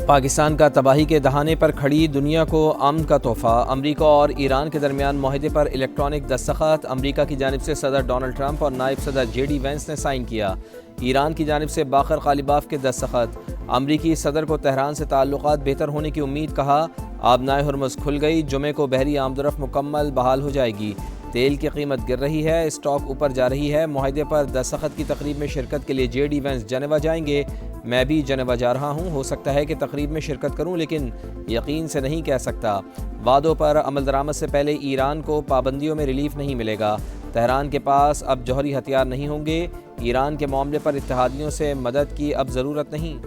پاکستان کا تباہی کے دہانے پر کھڑی دنیا کو امن کا تحفہ، امریکہ اور ایران کے درمیان معاہدے پر الیکٹرانک دستخط، امریکہ کی جانب سے صدر ڈونلڈ ٹرمپ اور نائب صدر جے ڈی وینس نے سائن کیا۔ ایران کی جانب سے باقر غالباف کے دستخط، امریکی صدر کو تہران سے تعلقات بہتر ہونے کی امید، کہا آبنائے ہرمز کھل گئی، جمعے کو بحری آمد و رفت مکمل بحال ہو جائے گی۔ تیل کی قیمت گر رہی ہے، اسٹاک اوپر جا رہی ہے۔ معاہدے پر دستخط کی تقریب میں شرکت کے لیے جے ڈی وینس جنیوا جائیں گے۔ میں بھی جنیوا جا رہا ہوں، ہو سکتا ہے کہ تقریب میں شرکت کروں، لیکن یقین سے نہیں کہہ سکتا۔ وعدوں پر عمل درآمد سے پہلے ایران کو پابندیوں میں ریلیف نہیں ملے گا۔ تہران کے پاس اب جوہری ہتھیار نہیں ہوں گے۔ ایران کے معاملے پر اتحادیوں سے مدد کی اب ضرورت نہیں۔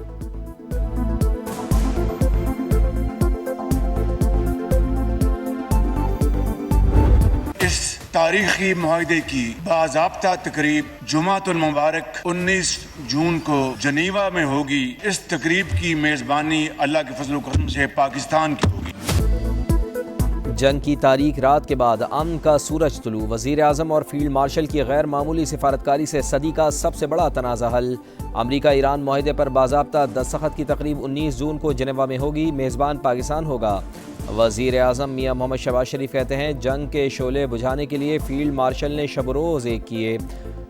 اس تاریخی معاہدے کی باضابطہ تقریب جمعۃ المبارک 19 جون کو جنیوا میں ہوگی۔ اس تقریب کی میزبانی اللہ کے فضل و کرم سے پاکستان کی ہوگی۔ جنگ کی تاریک رات کے بعد امن کا سورج طلوع، وزیر اعظم اور فیلڈ مارشل کی غیر معمولی سفارتکاری سے صدی کا سب سے بڑا تنازع حل۔ امریکہ ایران معاہدے پر باضابطہ دستخط کی تقریب 19 جون کو جنیوا میں ہوگی، میزبان پاکستان ہوگا۔ وزیر اعظم میاں محمد شہباز شریف کہتے ہیں جنگ کے شعلے بجھانے کے لیے فیلڈ مارشل نے شب و روز ایک کیے۔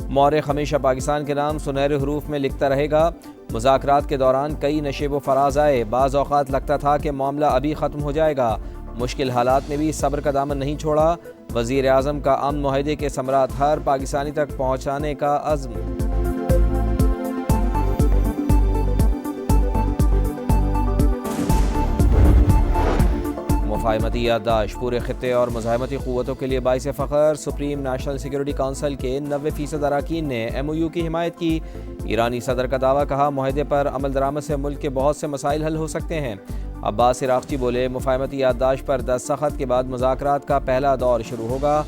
مورخ ہمیشہ پاکستان کے نام سنہرے حروف میں لکھتا رہے گا۔ مذاکرات کے دوران کئی نشیب و فراز آئے، بعض اوقات لگتا تھا کہ معاملہ ابھی ختم ہو جائے گا، مشکل حالات میں بھی صبر کا دامن نہیں چھوڑا۔ وزیر اعظم کا امن معاہدے کے ثمرات ہر پاکستانی تک پہنچانے کا عزم۔ مفاہمتی یادداشت پورے خطے اور مزاحمتی قوتوں کے لیے باعث فخر، سپریم نیشنل سیکورٹی کونسل کے 90% اراکین نے ایم او یو کی حمایت کی۔ ایرانی صدر کا دعویٰ، کہا معاہدے پر عمل درآمد سے ملک کے بہت سے مسائل حل ہو سکتے ہیں۔ عباس عراقچی بولے مفاہمتی یادداشت پر دستخط کے بعد مذاکرات کا پہلا دور شروع ہوگا۔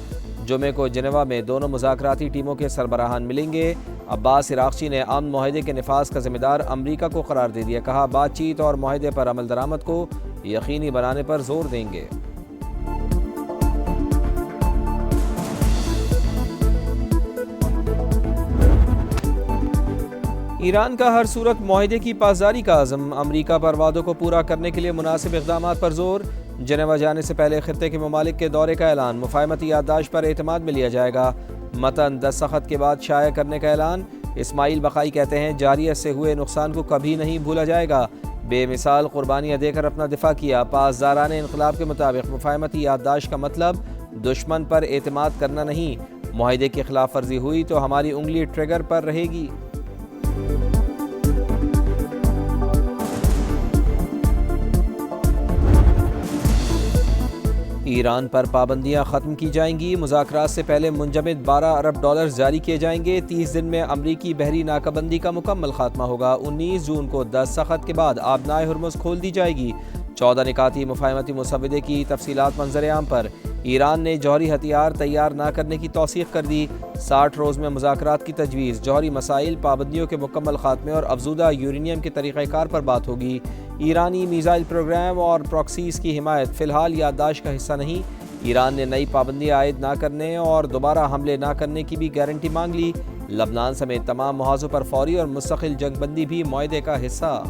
جمعے کو جنیوا میں دونوں مذاکراتی ٹیموں کے سربراہان ملیں گے۔ عباس عراقچی نے امن معاہدے کے نفاذ کا ذمہ دار امریکہ کو قرار دے دیا، کہا بات چیت اور معاہدے پر عمل درآمد کو یقینی بنانے پر زور دیں گے۔ ایران کا ہر صورت معاہدے کی پاسداری کا عزم، امریکہ پر وعدوں کو پورا کرنے کے لیے مناسب اقدامات پر زور۔ جنیوا جانے سے پہلے خطے کے ممالک کے دورے کا اعلان، مفاہمتی یادداشت پر اعتماد میں لیا جائے گا۔ متن دستخط کے بعد شائع کرنے کا اعلان، اسماعیل بقائی کہتے ہیں جارحیت سے ہوئے نقصان کو کبھی نہیں بھولا جائے گا، بے مثال قربانیاں دے کر اپنا دفاع کیا۔ پاسداران انقلاب کے مطابق مفاہمتی یادداشت کا مطلب دشمن پر اعتماد کرنا نہیں، معاہدے کی خلاف ورزی ہوئی تو ہماری انگلی ٹریگر پر رہے گی۔ ایران پر پابندیاں ختم کی جائیں گی، مذاکرات سے پہلے منجمد 12 ارب ڈالر جاری کیے جائیں گے۔ 30 دن میں امریکی بحری ناکہ بندی کا مکمل خاتمہ ہوگا۔ 19 جون کو دستخط کے بعد آبنائے ہرمز کھول دی جائے گی۔ 14 نکاتی مفاہمتی مسودے کی تفصیلات منظر عام پر۔ ایران نے جوہری ہتھیار تیار نہ کرنے کی توثیق کر دی۔ 60 روز میں مذاکرات کی تجویز، جوہری مسائل، پابندیوں کے مکمل خاتمے اور افزودہ یورینیم کے طریقہ کار پر بات ہوگی۔ ایرانی میزائل پروگرام اور پراکسیز کی حمایت فی الحال یادداشت کا حصہ نہیں۔ ایران نے نئی پابندیاں عائد نہ کرنے اور دوبارہ حملے نہ کرنے کی بھی گارنٹی مانگ لی۔ لبنان سمیت تمام محاذوں پر فوری اور مستقل جنگ بندی بھی معاہدے کا حصہ۔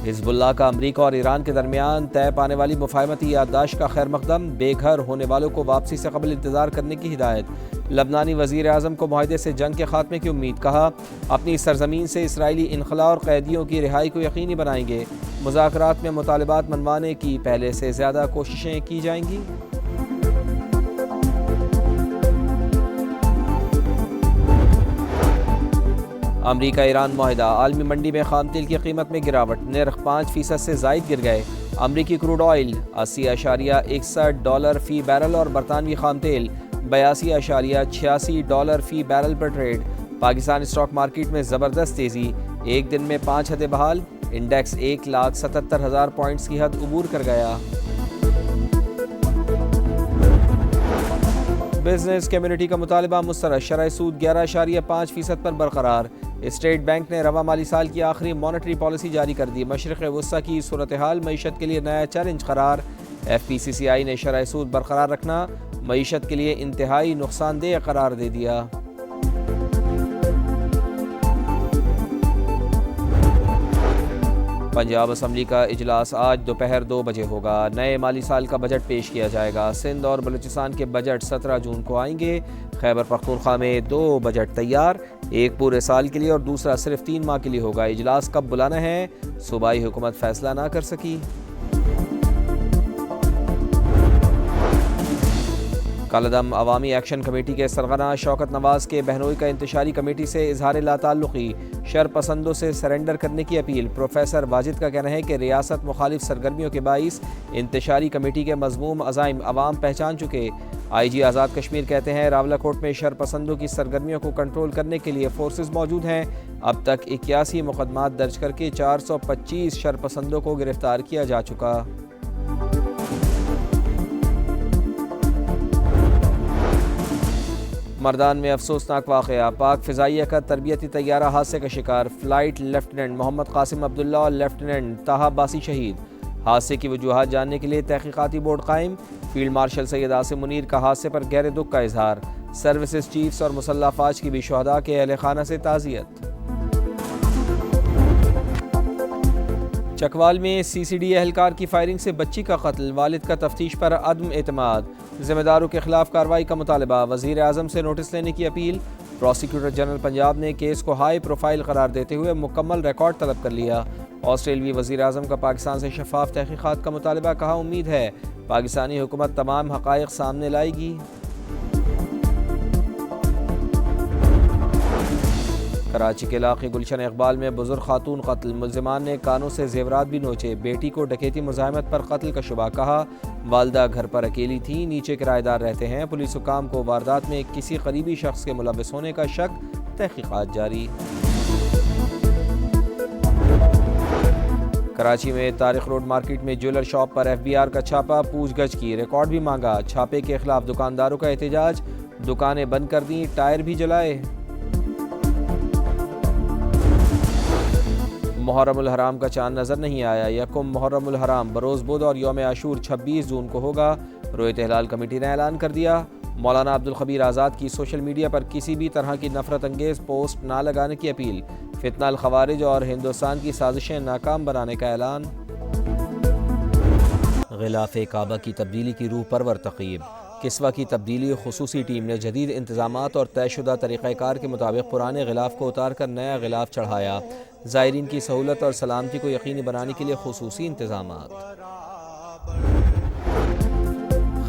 حزب اللہ کا امریکہ اور ایران کے درمیان طے پانے والی مفاہمتی یادداشت کا خیر مقدم، بے گھر ہونے والوں کو واپسی سے قبل انتظار کرنے کی ہدایت۔ لبنانی وزیر اعظم کو معاہدے سے جنگ کے خاتمے کی امید، کہا اپنی سرزمین سے اسرائیلی انخلاء اور قیدیوں کی رہائی کو یقینی بنائیں گے۔ مذاکرات میں مطالبات منوانے کی پہلے سے زیادہ کوششیں کی جائیں گی۔ امریکہ ایران معاہدہ، عالمی منڈی میں خام تیل کی قیمت میں گراوٹ، نرخ 5% سے زائد گر گئے۔ امریکی کروڈ آئل 80.61 ڈالر فی بیرل اور برطانوی خام تیل 82.86 ڈالر فی بیرل پر ٹریڈ۔ پاکستان اسٹاک مارکیٹ میں زبردست تیزی، ایک دن میں 5 حدیں بحال، انڈیکس 1,77,000 پوائنٹس کی حد عبور کر گیا۔ بزنس کمیونٹی کا مطالبہ مسترد، شرح سود 11.5% پر برقرار۔ اسٹیٹ بینک نے رواں مالی سال کی آخری مانیٹری پالیسی جاری کر دی، مشرق وسطی کی صورتحال معیشت کے لیے نیا چیلنج قرار۔ ایف پی سی سی آئی نے شرح سود برقرار رکھنا معیشت کے لیے انتہائی نقصان دہ قرار دے دیا۔ پنجاب اسمبلی کا اجلاس آج دوپہر 2 بجے ہوگا۔ نئے مالی سال کا بجٹ پیش کیا جائے گا۔ سندھ اور بلوچستان کے بجٹ 17 جون کو آئیں گے۔ خیبر پختونخوا میں 2 بجٹ تیار، ایک پورے سال کے لیے اور دوسرا صرف 3 ماہ کے لیے ہوگا۔ اجلاس کب بلانا ہے، صوبائی حکومت فیصلہ نہ کر سکی۔ کالعدم عوامی ایکشن کمیٹی کے سرغنہ شوکت نواز کے بہنوئی کا انتشاری کمیٹی سے اظہار لا تعلقی، شر پسندوں سے سرنڈر کرنے کی اپیل۔ پروفیسر واجد کا کہنا ہے کہ ریاست مخالف سرگرمیوں کے باعث انتشاری کمیٹی کے مذموم عزائم عوام پہچان چکے۔ آئی جی آزاد کشمیر کہتے ہیں راولاکوٹ میں شر پسندوں کی سرگرمیوں کو کنٹرول کرنے کے لیے فورسز موجود ہیں۔ اب تک 81 مقدمات درج کر کے 425 شر پسندوں کو گرفتار کیا جا چکا۔ مردان میں افسوسناک واقعہ، پاک فضائیہ کا تربیتی طیارہ حادثے کا شکار، فلائٹ لیفٹیننٹ محمد قاسم عبداللہ اور لیفٹیننٹ طاہا عباسی شہید۔ حادثے کی وجوہات جاننے کے لیے تحقیقاتی بورڈ قائم۔ فیلڈ مارشل سید عاصم منیر کا حادثے پر گہرے دکھ کا اظہار۔ سروسز چیفز اور مسلح افواج کی بھی شہداء کے اہل خانہ سے تعزیت۔ چکوال میں سی سی ڈی اہلکار کی فائرنگ سے بچی کا قتل، والد کا تفتیش پر عدم اعتماد، ذمہ داروں کے خلاف کارروائی کا مطالبہ، وزیر اعظم سے نوٹس لینے کی اپیل۔ پروسیکیوٹر جنرل پنجاب نے کیس کو ہائی پروفائل قرار دیتے ہوئے مکمل ریکارڈ طلب کر لیا۔ آسٹریلوی وزیر اعظم کا پاکستان سے شفاف تحقیقات کا مطالبہ، کہا امید ہے پاکستانی حکومت تمام حقائق سامنے لائے گی۔ کراچی کے علاقے گلشن اقبال میں بزرگ خاتون قتل، ملزمان نے کانوں سے زیورات بھی نوچے، بیٹی کو ڈکیتی مزاحمت پر قتل کا شبہ، کہا والدہ گھر پر اکیلی تھی، نیچے کرایہ دار رہتے ہیں۔ پولیس حکام کو واردات میں کسی قریبی شخص کے ملوث ہونے کا شک، تحقیقات جاری۔ کراچی میں طارق روڈ مارکیٹ میں جیولر شاپ پر ایف بی آر کا چھاپہ، پوچھ گچھ کی، ریکارڈ بھی مانگا۔ چھاپے کے خلاف دکانداروں کا احتجاج، دکانیں بند کر دیں، ٹائر بھی جلائے۔ محرم الحرام کا چاند نظر نہیں آیا، یکم محرم الحرام بروز بدھ اور یوم عاشور 26 جون کو ہوگا، رویت ہلال کمیٹی نے اعلان کر دیا۔ مولانا عبدالخبیر آزاد کی سوشل میڈیا پر کسی بھی طرح کی نفرت انگیز پوسٹ نہ لگانے کی اپیل، فتنہ الخوارج اور ہندوستان کی سازشیں ناکام بنانے کا اعلان۔ غلاف کعبہ کی تبدیلی کی روح پرور تقریب، کسوہ کی تبدیلی، خصوصی ٹیم نے جدید انتظامات اور طے شدہ طریقہ کار کے مطابق پرانے غلاف کو اتار کر نیا غلاف چڑھایا۔ زائرین کی سہولت اور سلامتی کو یقینی بنانے کے لیے خصوصی انتظامات۔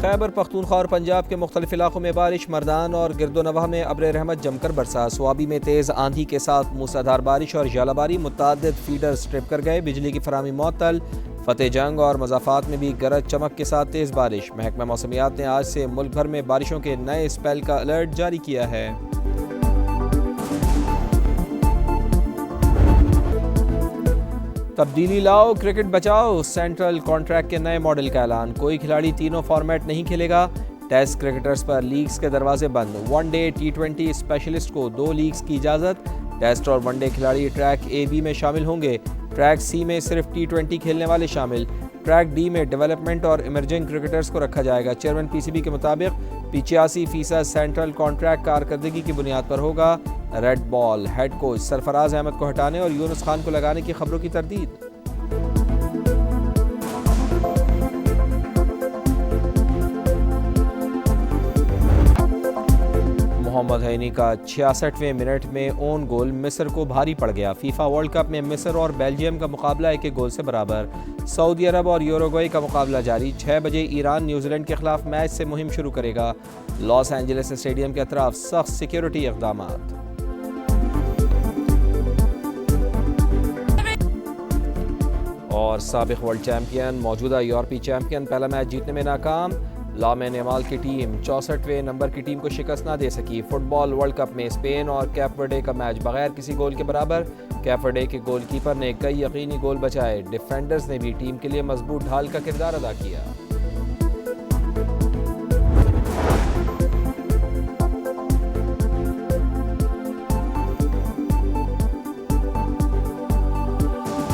خیبر پختونخوا اور پنجاب کے مختلف علاقوں میں بارش، مردان اور گرد و نواح میں ابر رحمت جم کر برسا، سوابی میں تیز آندھی کے ساتھ موسلادھار بارش اور ژالہ باری، متعدد فیڈر سٹرپ کر گئے، بجلی کی فراہمی معطل۔ فتح جنگ اور مضافات میں بھی گرج چمک کے ساتھ تیز بارش۔ محکمہ موسمیات نے آج سے ملک بھر میں بارشوں کے نئے اسپیل کا الرٹ جاری کیا ہے۔ تبدیلی لاؤ، کرکٹ بچاؤ، سینٹرل کانٹریکٹ کے نئے ماڈل کا اعلان، کوئی کھلاڑی تینوں فارمیٹ نہیں کھیلے گا، ٹیسٹ کرکٹرز پر لیگز کے دروازے بند، ون ڈے T20 اسپیشلسٹ کو 2 لیگز کی اجازت، ٹیسٹ اور ون ڈے کھلاڑی ٹریک اے بی میں شامل ہوں گے، ٹریک سی میں صرف T20 کھیلنے والے شامل، ٹریک ڈی میں ڈیولپمنٹ اور ایمرجنگ کرکٹرز کو رکھا جائے گا۔ چیئرمین پی سی بی کے مطابق 85% سینٹرل کانٹریکٹ کارکردگی کی بنیاد پر ہوگا۔ ریڈ بال ہیڈ کوچ سرفراز احمد کو ہٹانے اور یونس خان کو لگانے کی خبروں کی تردید۔ محمد ہینی کا 66ویں منٹ میں اون گول مصر کو بھاری پڑ گیا۔ فیفا ورلڈ کپ میں مصر اور بیلجیم کا مقابلہ 1 گول سے برابر۔ سعودی عرب اور یوروگوئے کا مقابلہ جاری، 6 بجے ایران نیوزی لینڈ کے خلاف میچ سے مہم شروع کرے گا۔ لاس اینجلس اسٹیڈیم کے اطراف سخت سیکیورٹی اقدامات۔ اور سابق ورلڈ چیمپئن موجودہ یورپی چیمپئن پہلا میچ جیتنے میں ناکام، لامین یامال کی ٹیم 64ویں نمبر کی ٹیم کو شکست نہ دے سکی۔ فٹ بال ورلڈ کپ میں اسپین اور کیپ ورڈے کا میچ بغیر کسی گول کے برابر، کیپ ورڈے کے گول کیپر نے کئی یقینی گول بچائے، ڈیفینڈرز نے بھی ٹیم کے لیے مضبوط ڈھال کا کردار ادا کیا۔